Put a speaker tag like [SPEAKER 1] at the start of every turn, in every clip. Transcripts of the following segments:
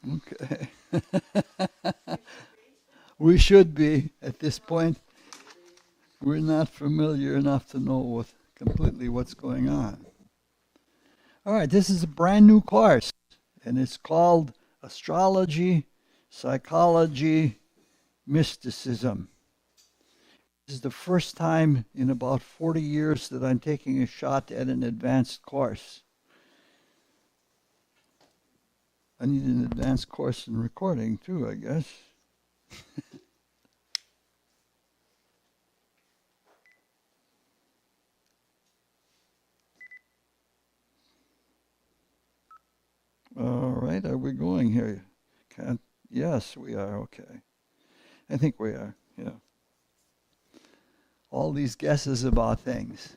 [SPEAKER 1] Okay. We should be at this point. We're not familiar enough to know completely what's going on. All right, this is a brand new course, and it's called Astrology, Psychology, Mysticism. This is the first time in about 40 years that I'm taking a shot at an advanced course. I need an advanced course in recording too, I guess. All right, are we going here? Can't, yes, we are. Okay. I think we are. Yeah. All these guesses about things.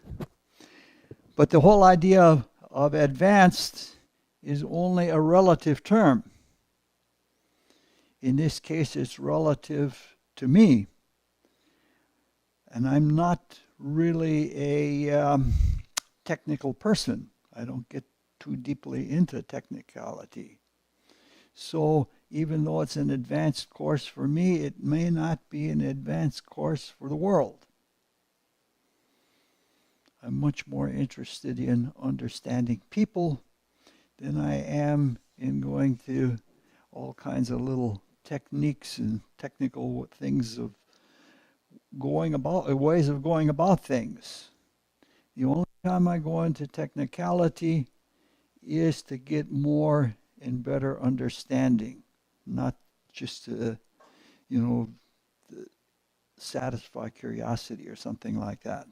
[SPEAKER 1] But the whole idea of advanced is only a relative term. In this case, it's relative to me. And I'm not really a technical person. I don't get too deeply into technicality. So even though it's an advanced course for me, it may not be an advanced course for the world. I'm much more interested in understanding people than I am in going to all kinds of little techniques and technical things of going about, ways of going about things. The only time I go into technicality is to get more and better understanding, not just to, satisfy curiosity or something like that.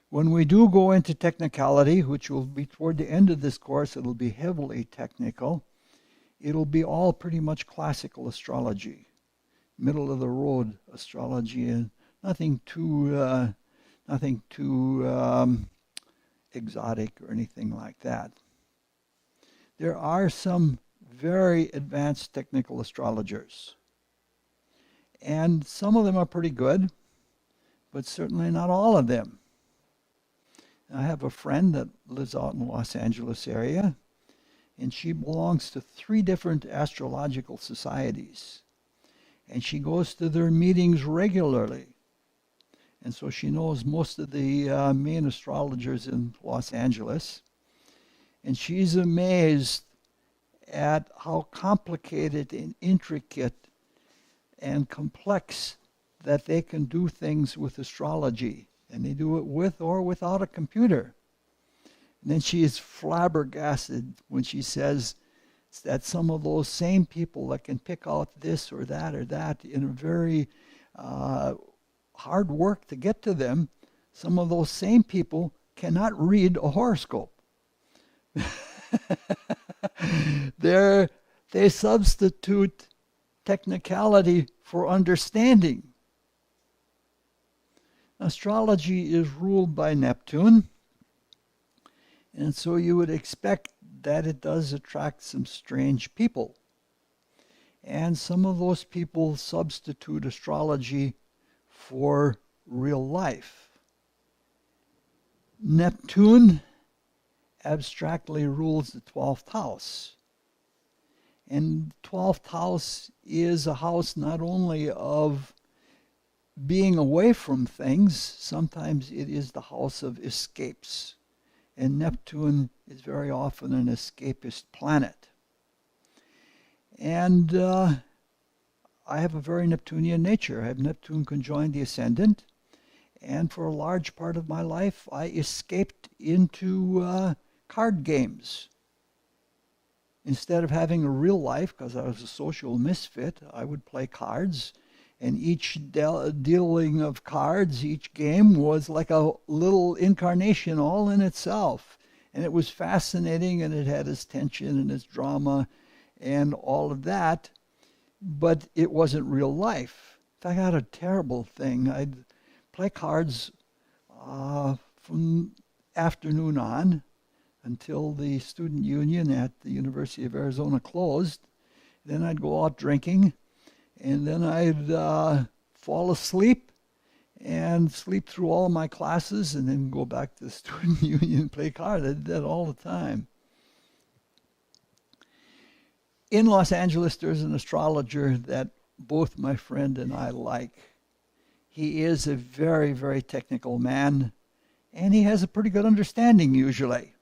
[SPEAKER 1] When we do go into technicality, which will be toward the end of this course, it'll be heavily technical. It'll be all pretty much classical astrology, middle of the road astrology, and nothing too exotic or anything like that. There are some very advanced technical astrologers, and some of them are pretty good, but certainly not all of them. I have a friend that lives out in the Los Angeles area, and she belongs to 3 different astrological societies. And she goes to their meetings regularly. And so she knows most of the main astrologers in Los Angeles. And she's amazed at how complicated and intricate and complex that they can do things with astrology. And they do it with or without a computer. And then she is flabbergasted when she says that some of those same people that can pick out this or that in a very hard work to get to them, some of those same people cannot read a horoscope. They substitute technicality for understanding. Astrology is ruled by Neptune, and so you would expect that it does attract some strange people. And some of those people substitute astrology for real life. Neptune abstractly rules the 12th house. And the 12th house is a house not only of being away from things, sometimes it is the house of escapes. And Neptune is very often an escapist planet. And I have a very Neptunian nature. I have Neptune conjoined the ascendant. And for a large part of my life, I escaped into card games. Instead of having a real life, because I was a social misfit, I would play cards. And each dealing of cards, each game was like a little incarnation all in itself. And it was fascinating, and it had its tension and its drama and all of that. But it wasn't real life. In fact, I had a terrible thing. I'd play cards from afternoon on until the student union at the University of Arizona closed. Then I'd go out drinking. And then I'd fall asleep and sleep through all of my classes and then go back to the student union and play cards. I did that all the time. In Los Angeles, there's an astrologer that both my friend and I like. He is a very, very technical man, and he has a pretty good understanding usually.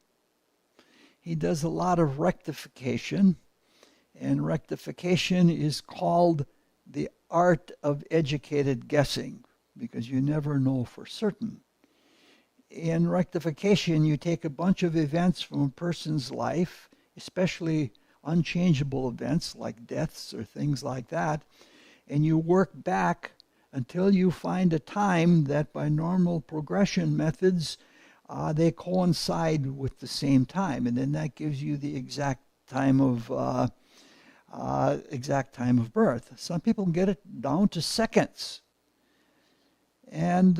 [SPEAKER 1] He does a lot of rectification, and rectification is called the art of educated guessing, because you never know for certain. In rectification, you take a bunch of events from a person's life, especially unchangeable events like deaths or things like that, and you work back until you find a time that by normal progression methods, they coincide with the same time, and then that gives you the exact time of birth. Some people can get it down to seconds, and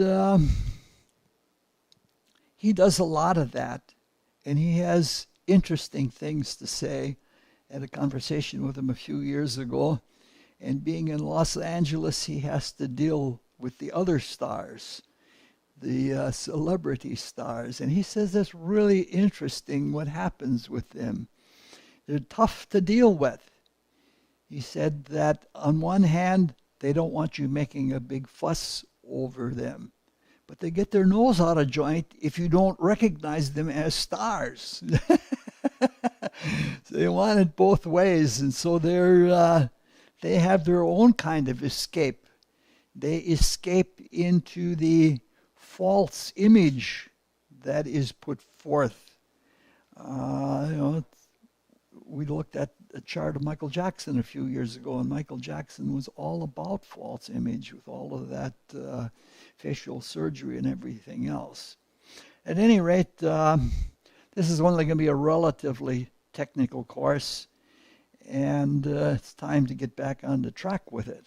[SPEAKER 1] he does a lot of that, and he has interesting things to say. I had a conversation with him a few years ago, and being in Los Angeles, he has to deal with the other stars, the celebrity stars, and he says that's really interesting what happens with them. They're tough to deal with. He said that on one hand, they don't want you making a big fuss over them, but they get their nose out of joint if you don't recognize them as stars. So they want it both ways, and so they have their own kind of escape. They escape into the false image that is put forth. We looked at a chart of Michael Jackson a few years ago, and Michael Jackson was all about false image with all of that facial surgery and everything else. At any rate, this is only going to be a relatively technical course, and it's time to get back on the track with it.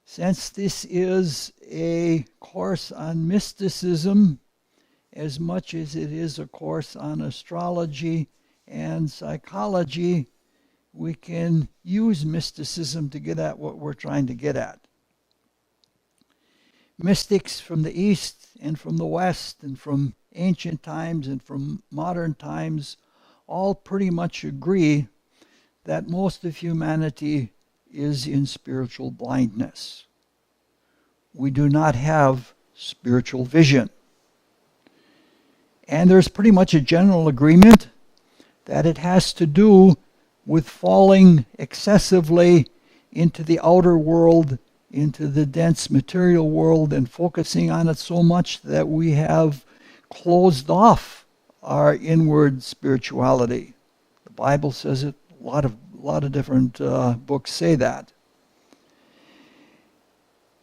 [SPEAKER 1] Since this is a course on mysticism, as much as it is a course on astrology and psychology, we can use mysticism to get at what we're trying to get at. Mystics from the East and from the West and from ancient times and from modern times all pretty much agree that most of humanity is in spiritual blindness. We do not have spiritual vision. And there's pretty much a general agreement that it has to do with falling excessively into the outer world, into the dense material world, and focusing on it so much that we have closed off our inward spirituality. The Bible says it. A lot of different books say that.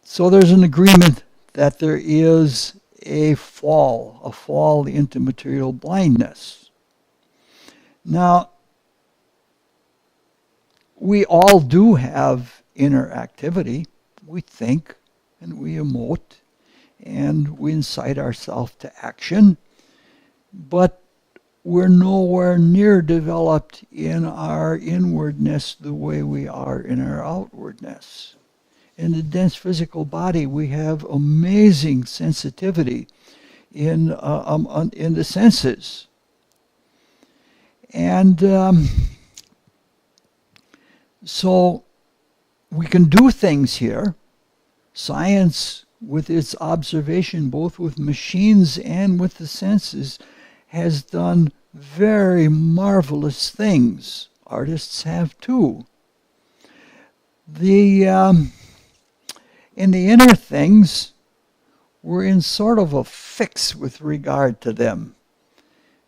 [SPEAKER 1] So there's an agreement that there is a fall into material blindness. Now, we all do have inner activity. We think and we emote and we incite ourselves to action, but we're nowhere near developed in our inwardness the way we are in our outwardness. In the dense physical body, we have amazing sensitivity in the senses. And so we can do things here. Science, with its observation, both with machines and with the senses, has done very marvelous things. Artists have too. In the inner things, we're in sort of a fix with regard to them,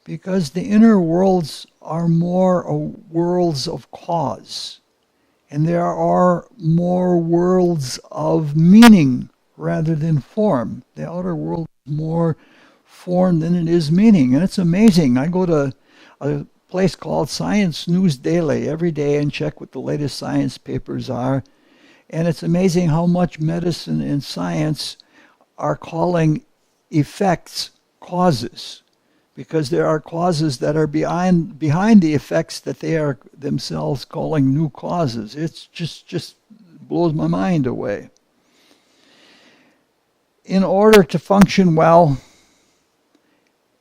[SPEAKER 1] because the inner worlds are more worlds of cause, and there are more worlds of meaning rather than form. The outer world is more form than it is meaning, and it's amazing. I go to a place called Science News Daily every day and check what the latest science papers are, and it's amazing how much medicine and science are calling effects causes, because there are causes that are behind the effects that they are themselves calling new causes. It's just blows my mind away. In order to function well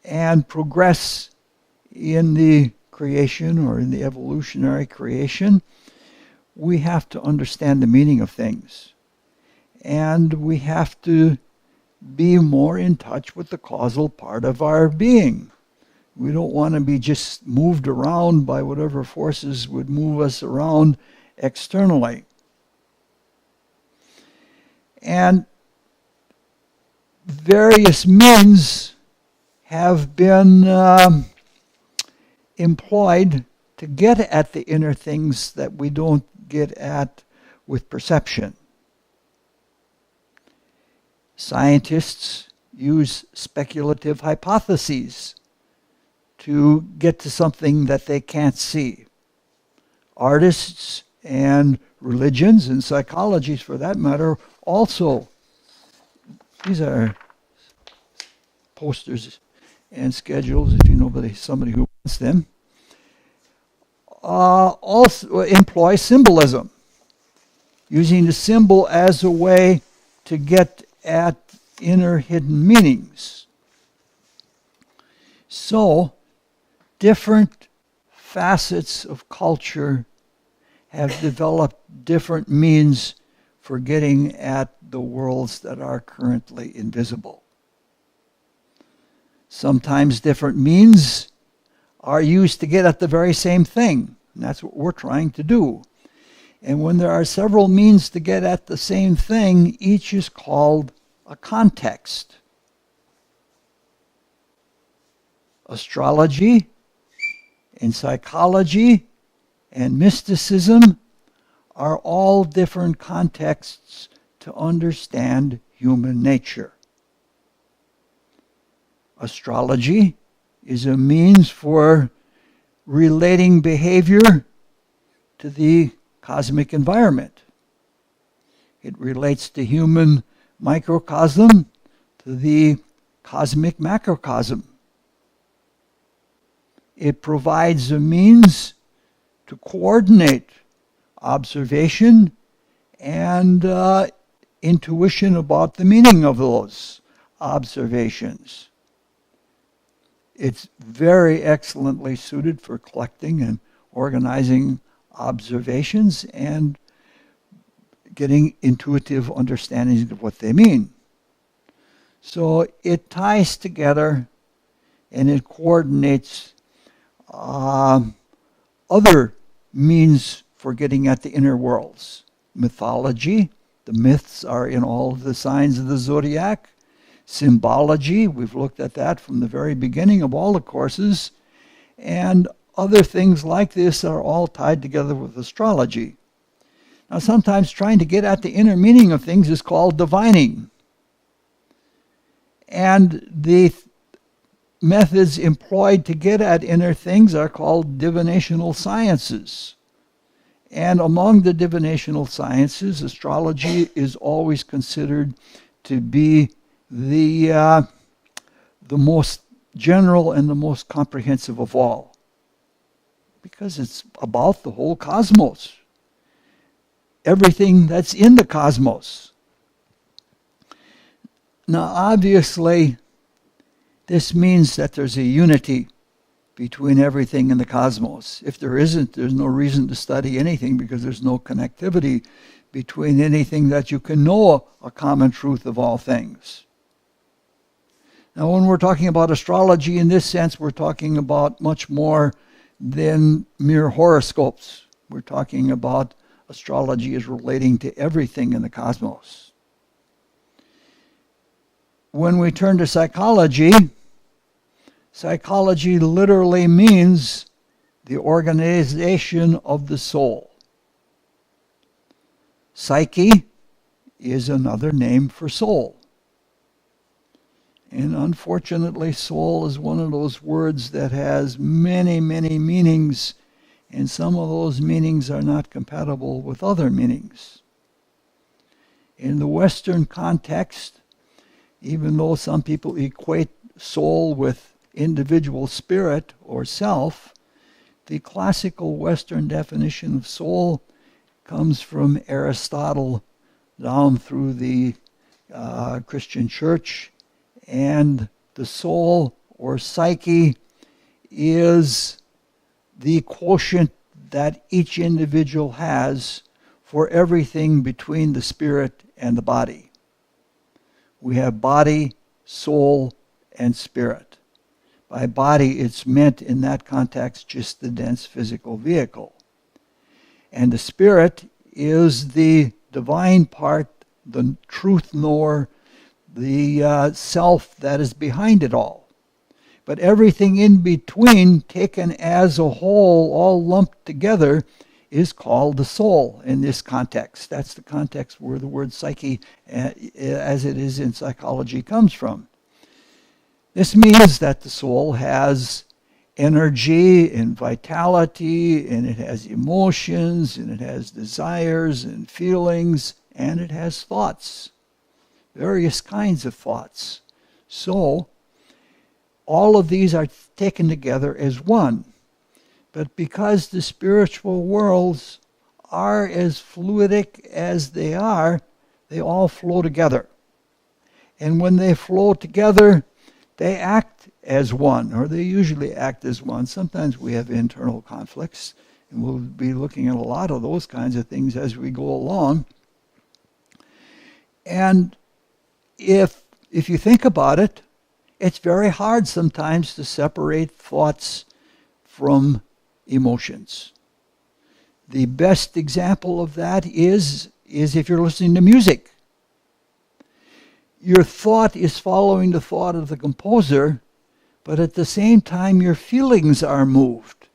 [SPEAKER 1] and progress in the creation or in the evolutionary creation, we have to understand the meaning of things. And we have to be more in touch with the causal part of our being. We don't want to be just moved around by whatever forces would move us around externally. And various means have been employed to get at the inner things that we don't get at with perception. Scientists use speculative hypotheses to get to something that they can't see. Artists and religions and psychologies, for that matter, also. These are posters and schedules, if you know somebody who wants them. Also employ symbolism, using the symbol as a way to get at inner hidden meanings. So, different facets of culture have developed different means for getting at the worlds that are currently invisible. Sometimes different means are used to get at the very same thing. And that's what we're trying to do. And when there are several means to get at the same thing, each is called a context. Astrology and psychology and mysticism are all different contexts to understand human nature. Astrology is a means for relating behavior to the cosmic environment. It relates the human microcosm to the cosmic macrocosm. It provides a means to coordinate observation and intuition about the meaning of those observations. It's very excellently suited for collecting and organizing observations and getting intuitive understandings of what they mean. So it ties together and it coordinates other means for getting at the inner worlds. Mythology, the myths are in all of the signs of the zodiac. Symbology, we've looked at that from the very beginning of all the courses. And other things like this are all tied together with astrology. Now, sometimes trying to get at the inner meaning of things is called divining. And the methods employed to get at inner things are called divinational sciences. And among the divinational sciences, astrology is always considered to be the most general and the most comprehensive of all, because it's about the whole cosmos, everything that's in the cosmos. Now, obviously, this means that there's a unity between everything in the cosmos. If there isn't, there's no reason to study anything, because there's no connectivity between anything that you can know a common truth of all things. Now, when we're talking about astrology in this sense, we're talking about much more than mere horoscopes. We're talking about astrology as relating to everything in the cosmos. When we turn to psychology, psychology literally means the organization of the soul. Psyche is another name for soul. And unfortunately, soul is one of those words that has many, many meanings, and some of those meanings are not compatible with other meanings. In the Western context, even though some people equate soul with individual spirit or self, the classical Western definition of soul comes from Aristotle down through the Christian church. And the soul or psyche is the quotient that each individual has for everything between the spirit and the body. We have body, soul, and spirit. By body, it's meant in that context just the dense physical vehicle. And the spirit is the divine part, the truth knower, the self that is behind it all. But everything in between, taken as a whole, all lumped together, is called the soul in this context. That's the context where the word psyche, as it is in psychology, comes from. This means that the soul has energy and vitality, and it has emotions, and it has desires and feelings, and it has thoughts, various kinds of thoughts. So, all of these are taken together as one. But because the spiritual worlds are as fluidic as they all flow together. And when they flow together, they act as one, or they usually act as one. Sometimes we have internal conflicts, and we'll be looking at a lot of those kinds of things as we go along. And if you think about it, it's very hard sometimes to separate thoughts from emotions. The best example of that is if you're listening to music. Your thought is following the thought of the composer, but at the same time your feelings are moved.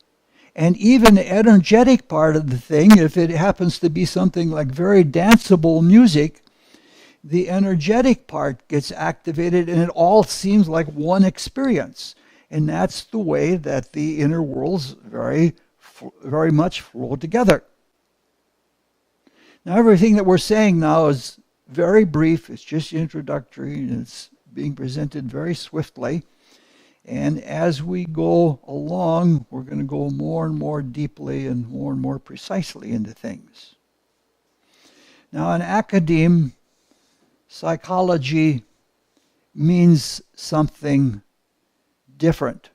[SPEAKER 1] And even the energetic part of the thing, if it happens to be something like very danceable music, the energetic part gets activated and it all seems like one experience. And that's the way that the inner worlds very much flow together. Now everything that we're saying now is very brief. It's just introductory and it's being presented very swiftly. And as we go along, we're going to go more and more deeply and more precisely into things. Now in academe, psychology means something different.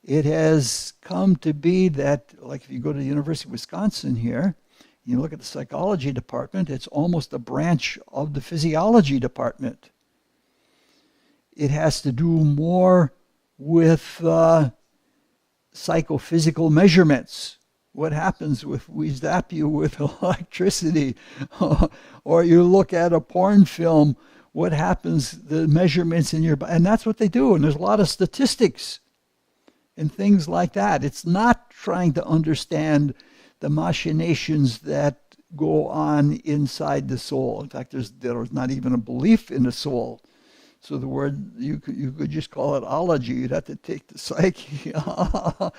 [SPEAKER 1] It has come to be that, like if you go to the University of Wisconsin here, you look at the psychology department, it's almost a branch of the physiology department. It has to do more with psychophysical measurements. What happens if we zap you with electricity? Or you look at a porn film, what happens, the measurements in your body? And that's what they do. And there's a lot of statistics and things like that. It's not trying to understand the machinations that go on inside the soul. In fact, there's not even a belief in the soul. So the word, you could just call it ology. You'd have to take the psyche out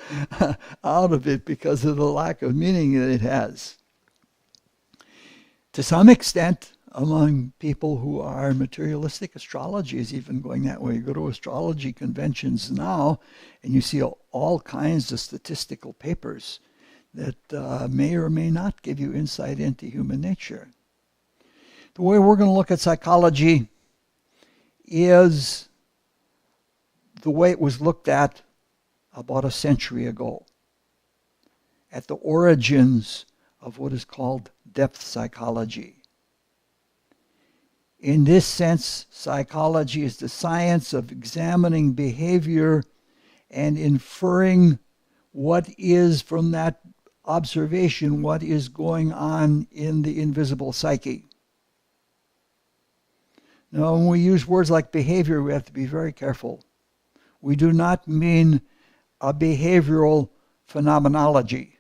[SPEAKER 1] of it because of the lack of meaning that it has. To some extent, among people who are materialistic, astrology is even going that way. You go to astrology conventions now, and you see all kinds of statistical papers that may or may not give you insight into human nature. The way we're going to look at psychology is the way it was looked at about a century ago, at the origins of what is called depth psychology. In this sense, psychology is the science of examining behavior and inferring what is, from that observation, what is going on in the invisible psyche. Now, when we use words like behavior, we have to be very careful. We do not mean a behavioral phenomenology.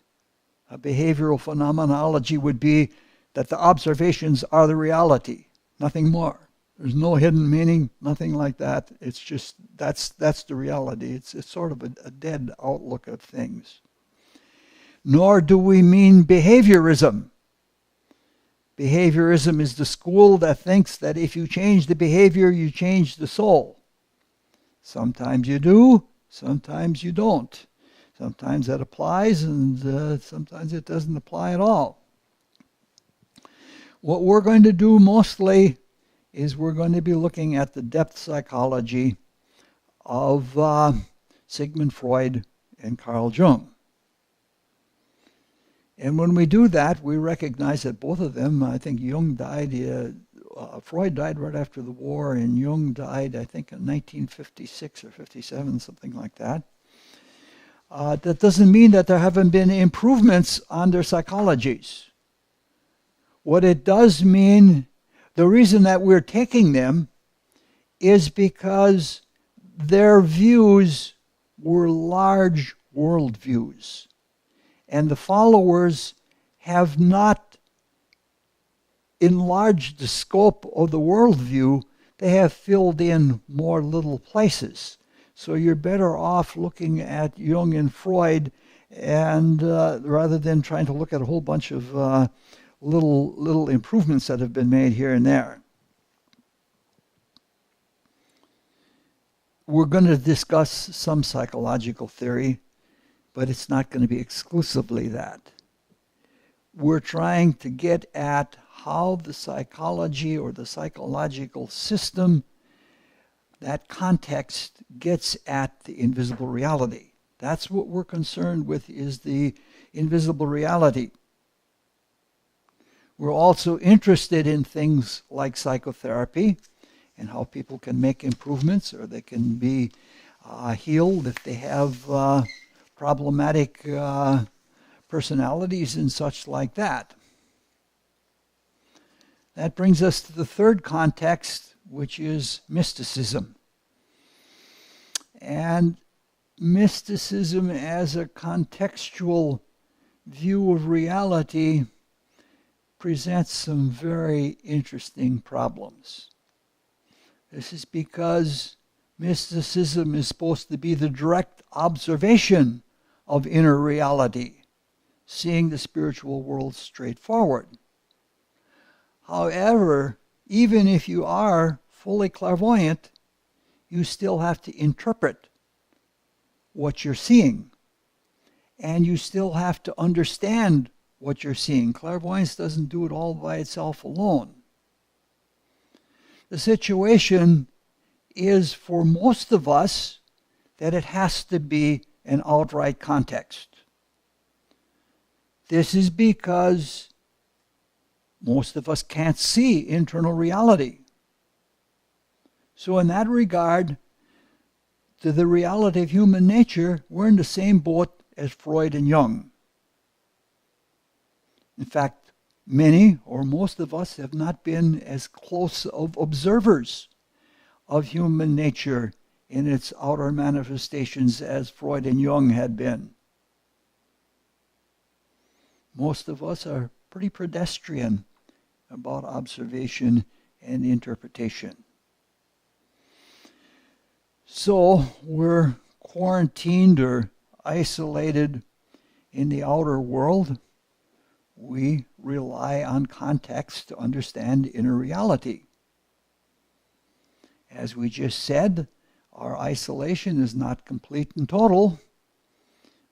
[SPEAKER 1] A behavioral phenomenology would be that the observations are the reality, nothing more. There's no hidden meaning, nothing like that. It's just, that's the reality. It's sort of a dead outlook of things. Nor do we mean behaviorism. Behaviorism is the school that thinks that if you change the behavior, you change the soul. Sometimes you do, sometimes you don't. Sometimes that applies, and sometimes it doesn't apply at all. What we're going to do mostly is we're going to be looking at the depth psychology of Sigmund Freud and Carl Jung. And when we do that, we recognize that both of them, I think Jung died, Freud died right after the war, and Jung died, I think, in 1956 or 57, something like that. That doesn't mean that there haven't been improvements on their psychologies. What it does mean, the reason that we're taking them is because their views were large worldviews. And the followers have not enlarged the scope of the worldview. They have filled in more little places. So you're better off looking at Jung and Freud, and rather than trying to look at a whole bunch of little improvements that have been made here and there. We're going to discuss some psychological theory, but it's not going to be exclusively that. We're trying to get at how the psychology or the psychological system, that context, gets at the invisible reality. That's what we're concerned with, is the invisible reality. We're also interested in things like psychotherapy and how people can make improvements, or they can be healed if they have problematic personalities and such like that. That brings us to the third context, which is mysticism. And mysticism as a contextual view of reality presents some very interesting problems. This is because mysticism is supposed to be the direct observation of inner reality, seeing the spiritual world straightforward. However, even if you are fully clairvoyant, you still have to interpret what you're seeing. And you still have to understand what you're seeing. Clairvoyance doesn't do it all by itself alone. The situation is, for most of us, that it has to be an outright context. This is because most of us can't see internal reality. So in that regard, to the reality of human nature, we're in the same boat as Freud and Jung. In fact, many or most of us have not been as close of observers of human nature in its outer manifestations as Freud and Jung had been. Most of us are pretty pedestrian about observation and interpretation. So we're quarantined or isolated in the outer world. We rely on context to understand inner reality. As we just said, our isolation is not complete and total.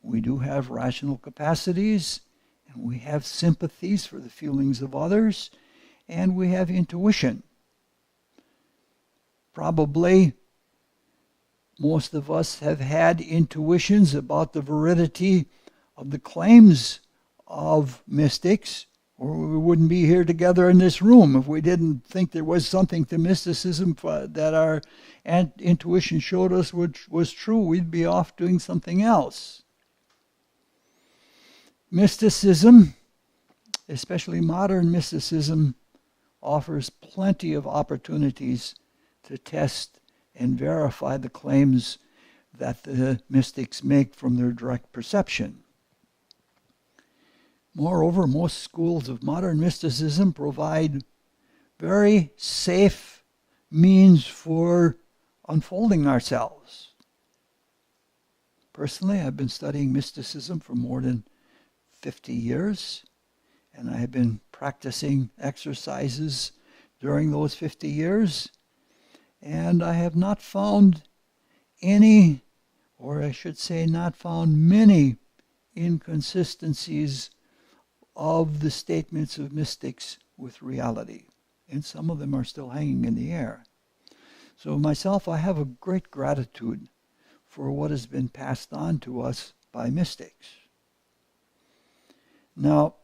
[SPEAKER 1] We do have rational capacities, and we have sympathies for the feelings of others, and we have intuition. Probably most of us have had intuitions about the validity of the claims of mystics, or we wouldn't be here together in this room if we didn't think there was something to mysticism that our intuition showed us which was true. We'd be off doing something else. Mysticism, especially modern mysticism, offers plenty of opportunities to test and verify the claims that the mystics make from their direct perception. Moreover, most schools of modern mysticism provide very safe means for unfolding ourselves. Personally, I've been studying mysticism for more than 50 years, and I have been practicing exercises during those 50 years, and I have not found any, or I should say not found many, inconsistencies of the statements of mystics with reality. And some of them are still hanging in the air. So myself, I have a great gratitude for what has been passed on to us by mystics. Now,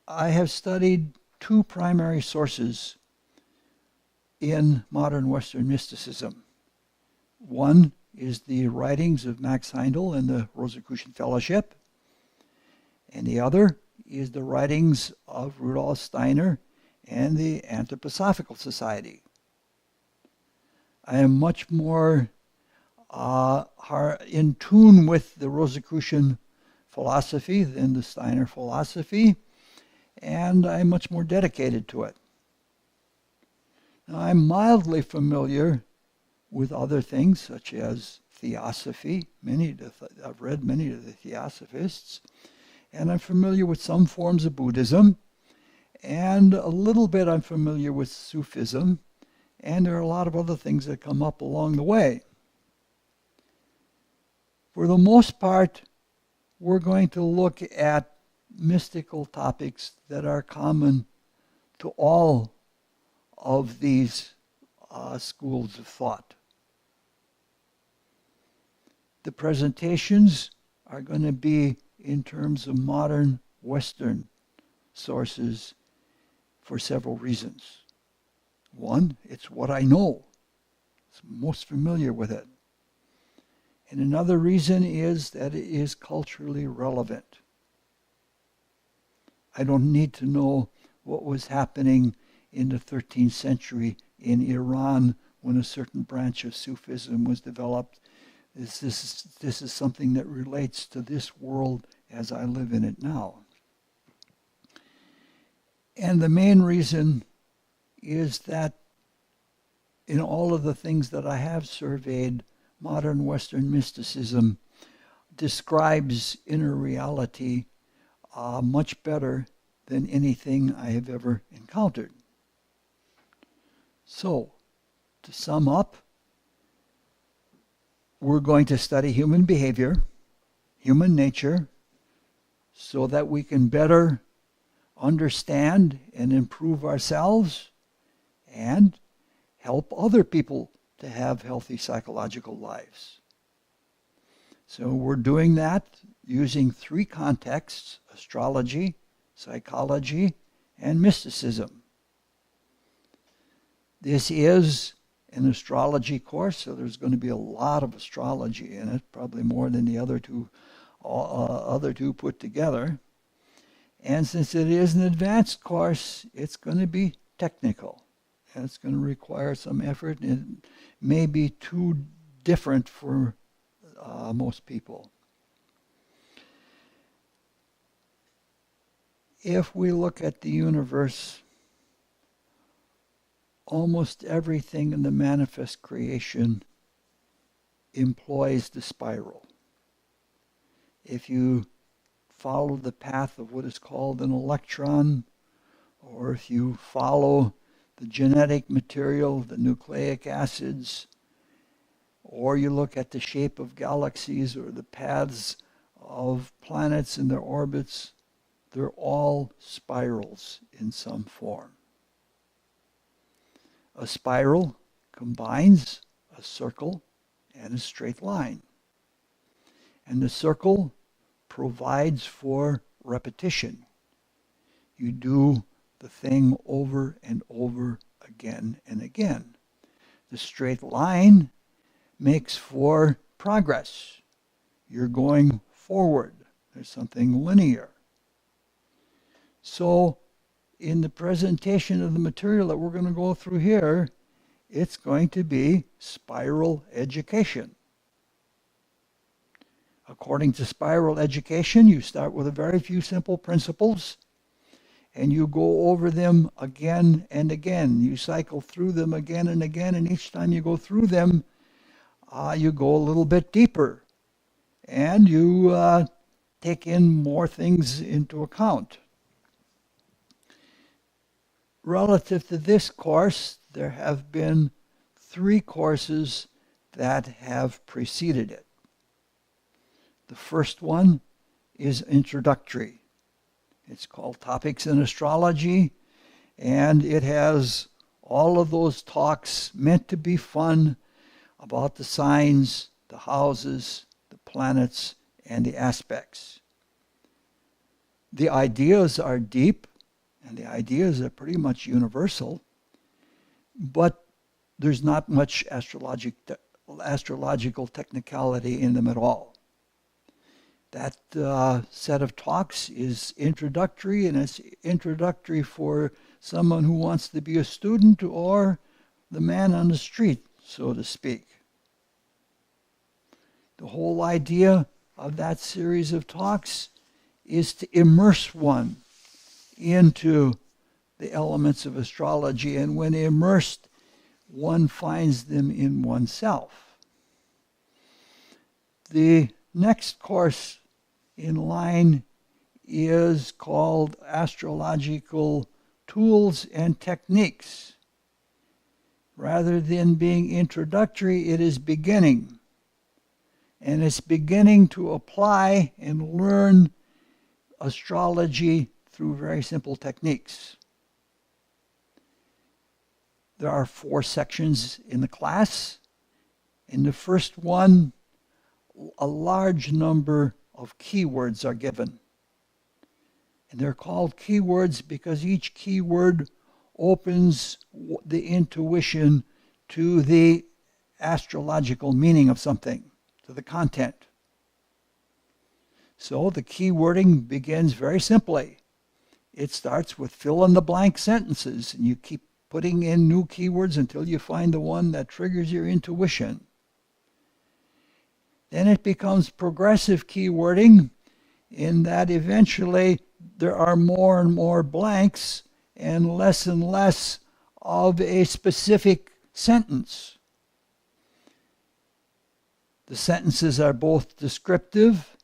[SPEAKER 1] I have studied two primary sources in modern Western mysticism. One is the writings of Max Heindel and the Rosicrucian Fellowship, and the other is the writings of Rudolf Steiner and the Anthroposophical Society. I am much more in tune with the Rosicrucian philosophy than the Steiner philosophy, and I'm much more dedicated to it. Now, I'm mildly familiar with other things, such as theosophy. I've read many of the theosophists, and I'm familiar with some forms of Buddhism, and a little bit I'm familiar with Sufism, and there are a lot of other things that come up along the way. For the most part, we're going to look at mystical topics that are common to all of these schools of thought. The presentations are going to be in terms of modern Western sources for several reasons. One, it's what I know. I'm most familiar with it. And another reason is that it is culturally relevant. I don't need to know what was happening in the 13th century in Iran when a certain branch of Sufism was developed. This is something that relates to this world as I live in it now. And the main reason is that in all of the things that I have surveyed, modern Western mysticism describes inner reality much better than anything I have ever encountered. So, to sum up, we're going to study human behavior, human nature, so that we can better understand and improve ourselves and help other people to have healthy psychological lives. So we're doing that using three contexts: astrology, psychology, and mysticism. This is an astrology course, so there's going to be a lot of astrology in it, probably more than the other two put together. And since it is an advanced course, it's going to be technical. And it's going to require some effort, and it may be too different for most people. If we look at the universe, almost everything in the manifest creation employs the spiral. If you follow the path of what is called an electron, or if you follow the genetic material, the nucleic acids, or you look at the shape of galaxies or the paths of planets in their orbits, they're all spirals in some form. A spiral combines a circle and a straight line. And the circle provides for repetition. You do the thing over and over again and again. The straight line makes for progress. You're going forward. There's something linear. So, in the presentation of the material that we're going to go through here, it's going to be spiral education. According to spiral education, you start with a very few simple principles, and you go over them again and again. You cycle through them again and again, and each time you go through them, you go a little bit deeper, and you take in more things into account. Relative to this course, there have been 3 courses that have preceded it. The first one is introductory. It's called Topics in Astrology, and it has all of those talks meant to be fun about the signs, the houses, the planets, and the aspects. The ideas are deep, and the ideas are pretty much universal, but there's not much astrological technicality in them at all. That set of talks is introductory, and it's introductory for someone who wants to be a student or the man on the street, so to speak. The whole idea of that series of talks is to immerse one into the elements of astrology, and when immersed, one finds them in oneself. The next course in line is called Astrological Tools and Techniques. Rather than being introductory, it is beginning. And it's beginning to apply and learn astrology through very simple techniques. There are 4 sections in the class. In the first one, a large number of keywords are given. And they're called keywords because each keyword opens the intuition to the astrological meaning of something, to the content. So the keywording begins very simply. It starts with fill-in-the-blank sentences, and you keep putting in new keywords until you find the one that triggers your intuition. Then it becomes progressive keywording, in that eventually there are more and more blanks and less of a specific sentence. The sentences are both descriptive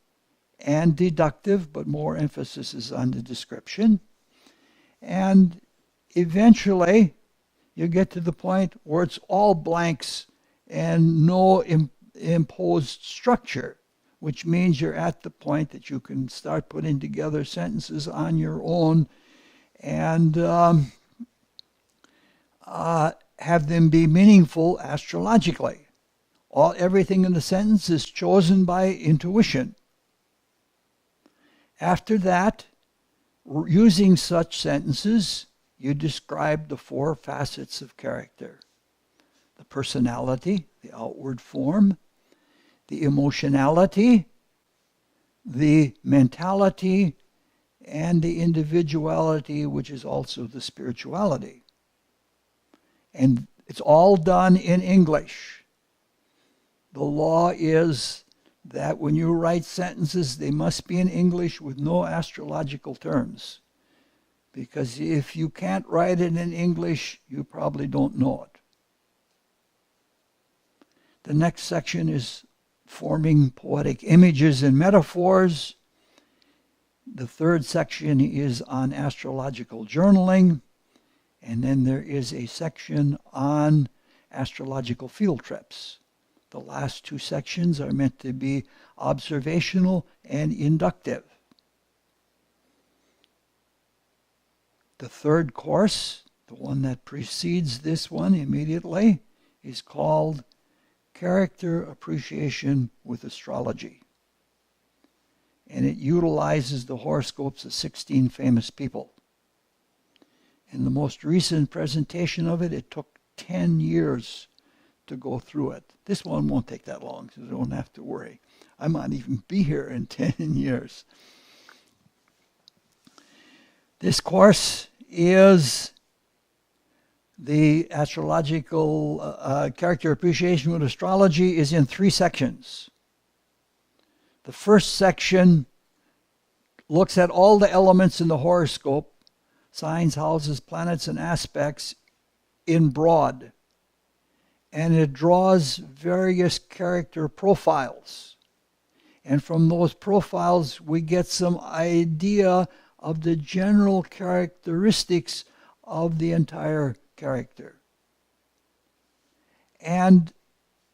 [SPEAKER 1] and deductive, but more emphasis is on the description. And eventually you get to the point where it's all blanks and no imposed structure, which means you're at the point that you can start putting together sentences on your own and have them be meaningful astrologically. Everything in the sentence is chosen by intuition. After that, using such sentences, you describe the 4 facets of character: the personality, the outward form, the emotionality, the mentality, and the individuality, which is also the spirituality. And it's all done in English. The law is that when you write sentences, they must be in English with no astrological terms. Because if you can't write it in English, you probably don't know it. The next section is forming poetic images and metaphors. The third section is on astrological journaling. And then there is a section on astrological field trips. The last 2 sections are meant to be observational and inductive. The third course, the one that precedes this one immediately, is called Character Appreciation with Astrology. And it utilizes the horoscopes of 16 famous people. In the most recent presentation of it, it took 10 years to go through it. This one won't take that long, so you don't have to worry. I might even be here in 10 years. This course is the astrological character appreciation with astrology is in 3 sections. The first section looks at all the elements in the horoscope, signs, houses, planets, and aspects in broad. And it draws various character profiles. And from those profiles, we get some idea of the general characteristics of the entire character. And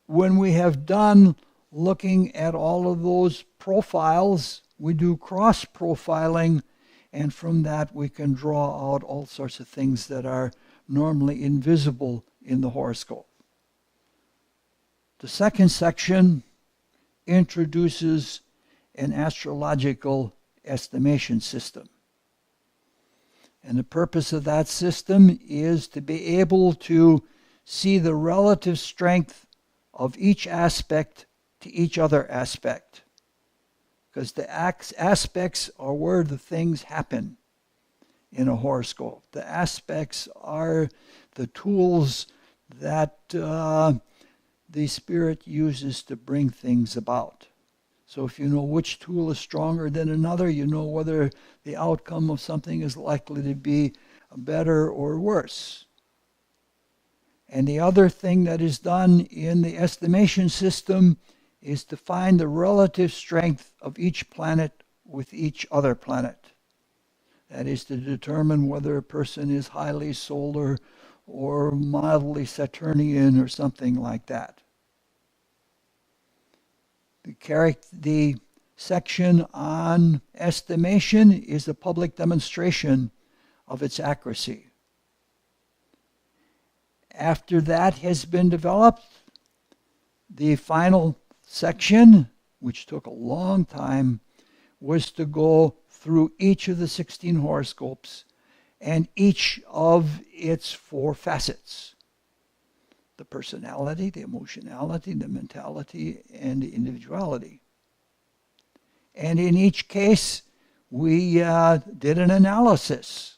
[SPEAKER 1] when we have done looking at all of those profiles, we do cross-profiling, and from that we can draw out all sorts of things that are normally invisible in the horoscope. The second section introduces an astrological estimation system. And the purpose of that system is to be able to see the relative strength of each aspect to each other aspect. Because the aspects are where the things happen in a horoscope. The aspects are the tools that the Spirit uses to bring things about. So if you know which tool is stronger than another, you know whether the outcome of something is likely to be better or worse. And the other thing that is done in the estimation system is to find the relative strength of each planet with each other planet. That is to determine whether a person is highly solar or mildly Saturnian or something like that. The section on estimation is a public demonstration of its accuracy. After that has been developed, the final section, which took a long time, was to go through each of the 16 horoscopes and each of its 4 facets: the personality, the emotionality, the mentality, and the individuality. And in each case, we did an analysis.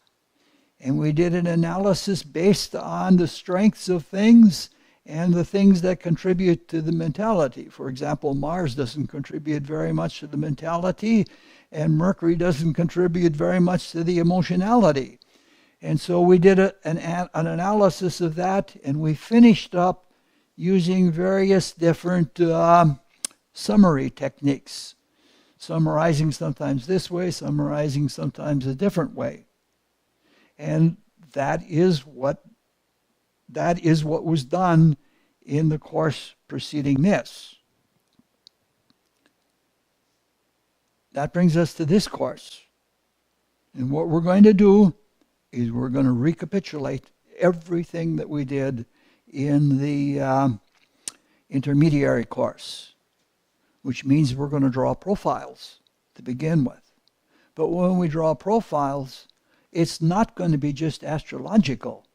[SPEAKER 1] And we did an analysis based on the strengths of things and the things that contribute to the mentality. For example, Mars doesn't contribute very much to the mentality, and Mercury doesn't contribute very much to the emotionality. And so we did an analysis of that, and we finished up using various different summary techniques. Summarizing sometimes this way, summarizing sometimes a different way. And that is what was done in the course preceding this. That brings us to this course. And what we're going to do is we're going to recapitulate everything that we did in the intermediary course, which means we're going to draw profiles to begin with. But when we draw profiles, it's not going to be just astrological.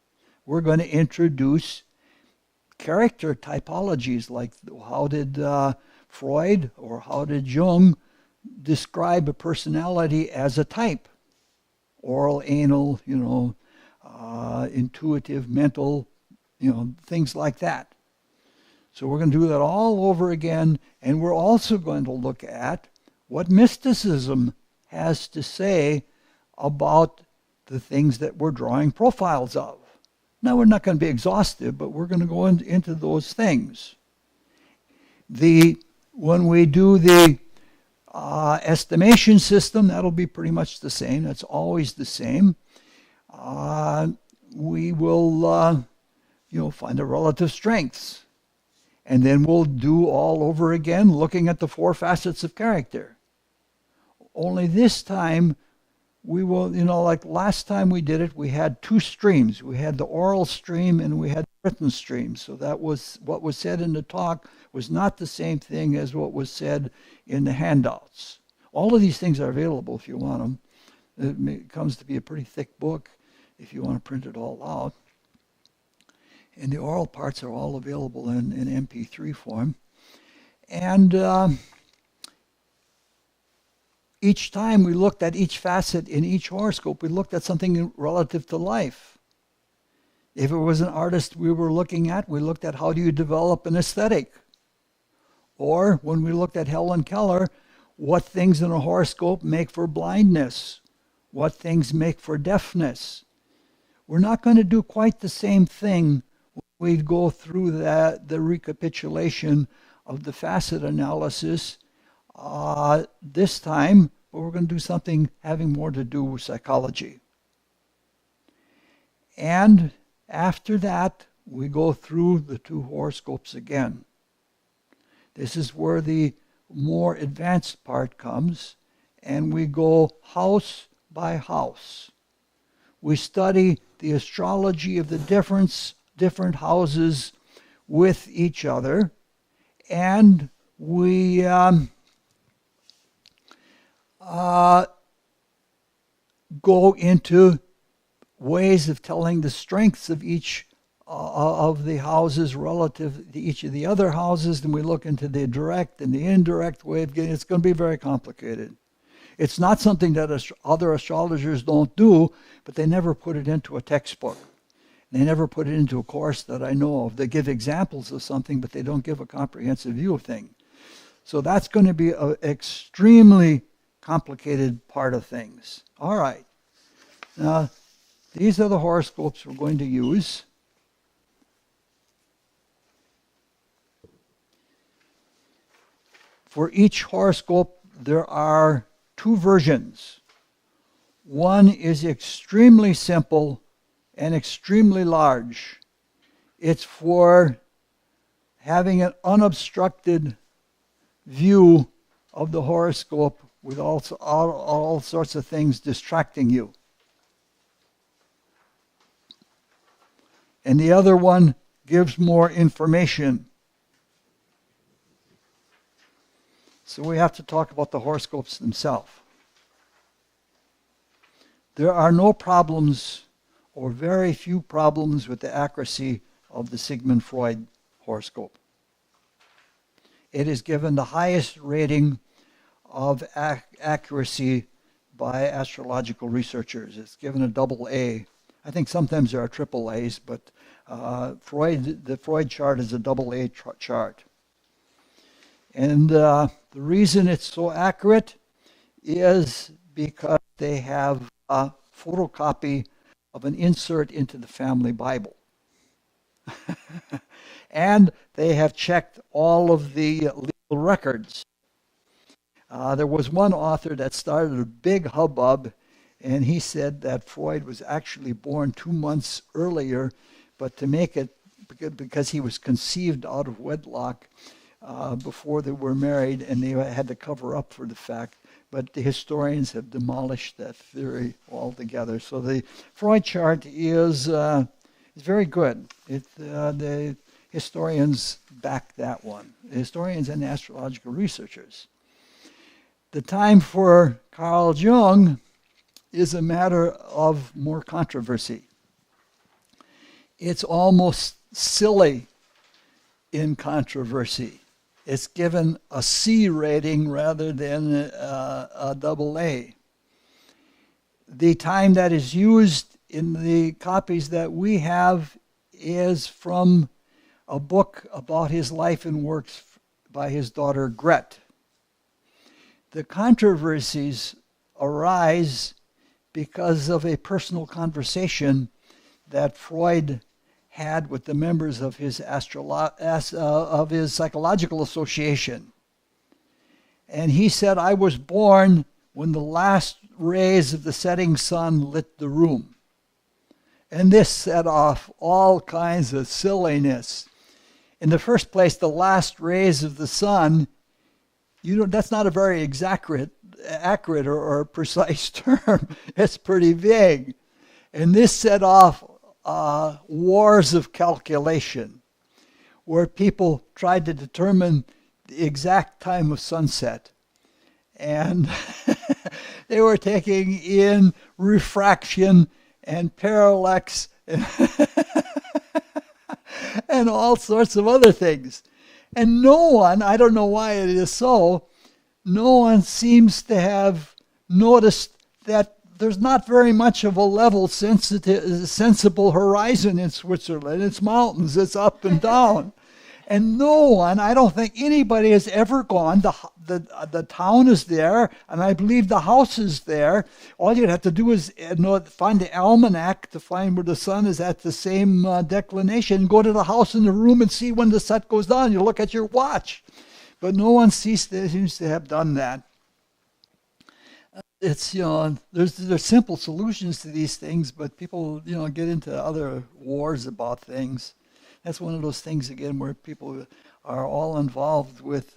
[SPEAKER 1] We're going to introduce character typologies, like how did Freud or how did Jung describe a personality as a type: oral, anal, intuitive, mental, things like that. So we're going to do that all over again, and we're also going to look at what mysticism has to say about the things that we're drawing profiles of. Now, we're not going to be exhaustive, but we're going to go into those things. When we do the estimation system, that'll be pretty much the same. That's always the same. We will, find the relative strengths. And then we'll do all over again, looking at the 4 facets of character. Only this time, we will, like last time we did it, we had 2 streams. We had the oral stream and we had the written stream. So that was what was said in the talk was not the same thing as what was said in the handouts. All of these things are available if you want them. It comes to be a pretty thick book if you want to print it all out. And the oral parts are all available in MP3 form. And each time we looked at each facet in each horoscope, we looked at something relative to life. If it was an artist we were looking at, we looked at how do you develop an aesthetic. Or when we looked at Helen Keller, what things in a horoscope make for blindness? What things make for deafness? We're not going to do quite the same thing when we go through the recapitulation of the facet analysis this time, but we're going to do something having more to do with psychology. And after that, we go through the 2 horoscopes again. This is where the more advanced part comes, and we go house by house. We study the astrology of the different houses with each other, and we go into ways of telling the strengths of each of the houses relative to each of the other houses. Then we look into the direct and the indirect way of getting it. It's going to be very complicated. It's not something that other astrologers don't do, but they never put it into a textbook. They never put it into a course that I know of. They give examples of something, but they don't give a comprehensive view of things. So that's going to be an extremely complicated part of things. All right. Now, these are the horoscopes we're going to use. For each horoscope, there are two versions. One is extremely simple and extremely large. It's for having an unobstructed view of the horoscope with all sorts of things distracting you. And the other one gives more information. So we have to talk about the horoscopes themselves. There are no problems, or very few problems, with the accuracy of the Sigmund Freud horoscope. It is given the highest rating of accuracy by astrological researchers. It's given a AA. I think sometimes there are AAAs, but the Freud chart is a AA chart. And the reason it's so accurate is because they have a photocopy of an insert into the family Bible. And they have checked all of the legal records. There was one author that started a big hubbub, and he said that Freud was actually born 2 months earlier, but to make it, because he was conceived out of wedlock before they were married, and they had to cover up for the fact. But the historians have demolished that theory altogether. So the Freud chart is very good. The historians back that one. The historians and astrological researchers. The time for Carl Jung is a matter of more controversy. It's almost silly in controversy. It's given a C rating rather than a AA. The time that is used in the copies that we have is from a book about his life and works by his daughter Gret. The controversies arise because of a personal conversation that Freud had with the members of his psychological association. And he said, I was born when the last rays of the setting sun lit the room. And this set off all kinds of silliness. In the first place, the last rays of the sun, that's not a very accurate or precise term. It's pretty vague. And this set off wars of calculation, where people tried to determine the exact time of sunset. And they were taking in refraction and parallax and all sorts of other things. And no one, I don't know why it is so, no one seems to have noticed that there's not very much of a level sensible horizon in Switzerland. It's mountains, it's up and down. And no one, I don't think anybody has ever gone, the town is there, and I believe the house is there. All you'd have to do is find the almanac to find where the sun is at the same declination, go to the house in the room and see when the sun goes down. You look at your watch. But no one seems to have done that. It's, there's simple solutions to these things, but people, get into other wars about things. That's one of those things, again, where people are all involved with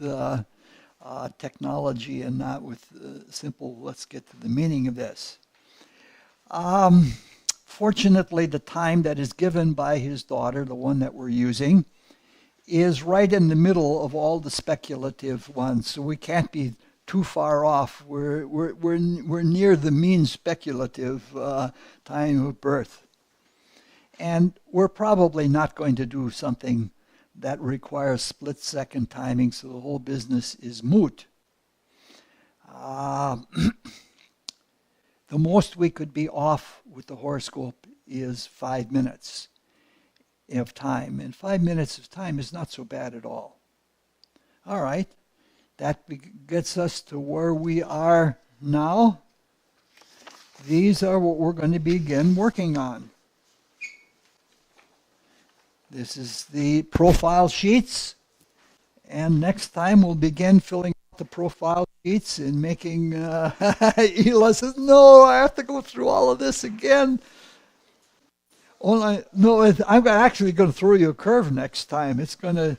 [SPEAKER 1] technology and not with simple, let's get to the meaning of this. Fortunately, the time that is given by his daughter, the one that we're using, is right in the middle of all the speculative ones. So we can't be too far off. We're near the mean speculative time of birth. And we're probably not going to do something that requires split-second timing, so the whole business is moot. The most we could be off with the horoscope is 5 minutes of time. And 5 minutes of time is not so bad at all. All right. That gets us to where we are now. These are what we're going to begin working on. This is the profile sheets. And next time we'll begin filling out the profile sheets and making... Ela says, no, I have to go through all of this again. I'm actually going to throw you a curve next time. I'm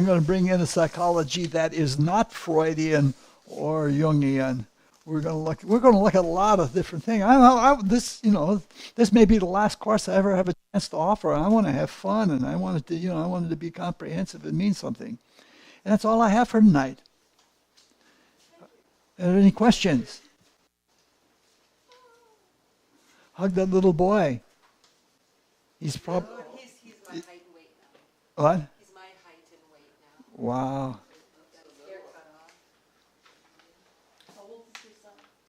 [SPEAKER 1] going to bring in a psychology that is not Freudian or Jungian. We're going to look at a lot of different things. This may be the last course I ever have a chance to offer. I want to have fun, and I wanted to be comprehensive and mean something. And that's all I have for tonight. Are there any questions? Hug that little boy. He's probably...
[SPEAKER 2] He's my height and weight now.
[SPEAKER 1] What?
[SPEAKER 2] He's my height and weight now.
[SPEAKER 1] Wow.